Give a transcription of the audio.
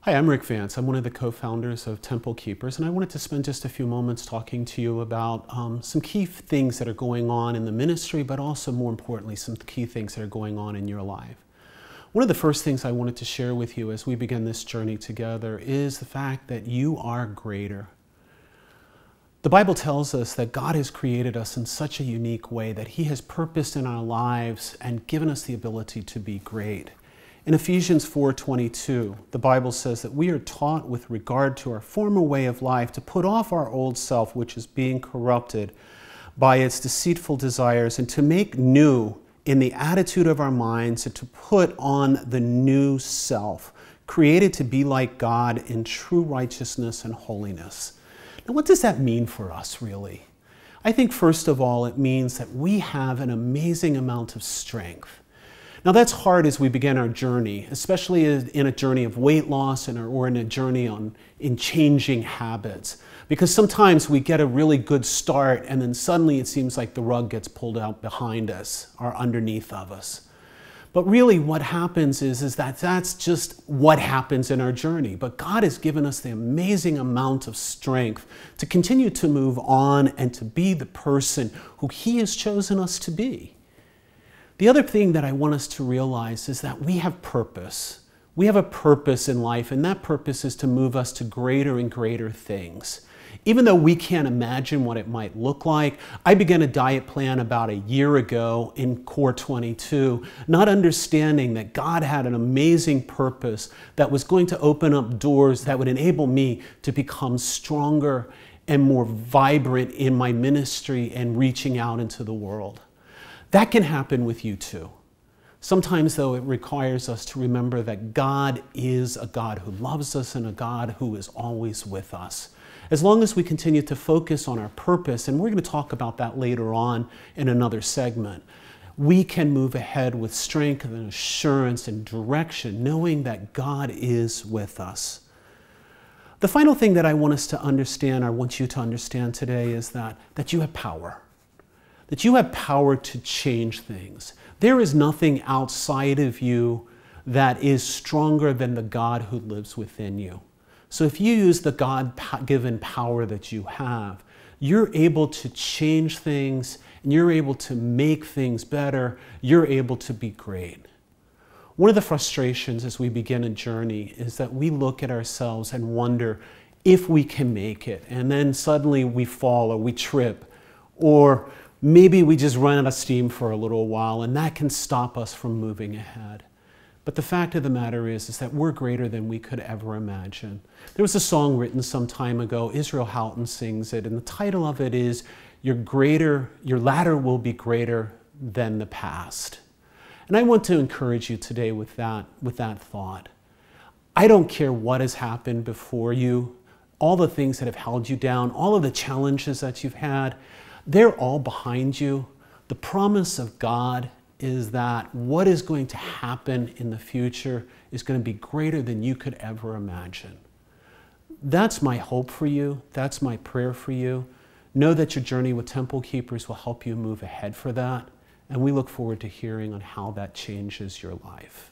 Hi, I'm Rick Vance. I'm one of the co-founders of Temple Keepers, and I wanted to spend just a few moments talking to you about some key things that are going on in the ministry, but also more importantly, some key things that are going on in your life. One of the first things I wanted to share with you as we begin this journey together is the fact that you are greater. The Bible tells us that God has created us in such a unique way that He has purposed in our lives and given us the ability to be great. In Ephesians 4:22, the Bible says that we are taught with regard to our former way of life to put off our old self, which is being corrupted by its deceitful desires, and to make new in the attitude of our minds, and to put on the new self, created to be like God in true righteousness and holiness. Now, what does that mean for us, really? I think, first of all, it means that we have an amazing amount of strength. Now, that's hard as we begin our journey, especially in a journey of weight loss or in a journey in changing habits. Because sometimes we get a really good start and then suddenly it seems like the rug gets pulled out behind us or underneath of us. But really what happens is that that's just what happens in our journey. But God has given us the amazing amount of strength to continue to move on and to be the person who He has chosen us to be. The other thing that I want us to realize is that we have purpose. We have a purpose in life, and that purpose is to move us to greater and greater things. Even though we can't imagine what it might look like, I began a diet plan about a year ago in Core 22, not understanding that God had an amazing purpose that was going to open up doors that would enable me to become stronger and more vibrant in my ministry and reaching out into the world. That can happen with you too. Sometimes, though, it requires us to remember that God is a God who loves us and a God who is always with us. As long as we continue to focus on our purpose, and we're going to talk about that later on in another segment, we can move ahead with strength and assurance and direction, knowing that God is with us. The final thing that I want us to understand, I want you to understand today, is that you have power. That you have power to change things. There is nothing outside of you that is stronger than the God who lives within you. So if you use the God-given power that you have, you're able to change things and you're able to make things better. You're able to be great. One of the frustrations as we begin a journey is that we look at ourselves and wonder if we can make it, and then suddenly we fall or we trip, or maybe we just run out of steam for a little while, and that can stop us from moving ahead. But the fact of the matter is that we're greater than we could ever imagine. There was a song written some time ago, Israel Houghton sings it, and the title of it is, your latter will be greater than the past. And I want to encourage you today with that thought. I don't care what has happened before you, all the things that have held you down, all of the challenges that you've had, they're all behind you. The promise of God is that what is going to happen in the future is going to be greater than you could ever imagine. That's my hope for you. That's my prayer for you. Know that your journey with Temple Keepers will help you move ahead for that. And we look forward to hearing on how that changes your life.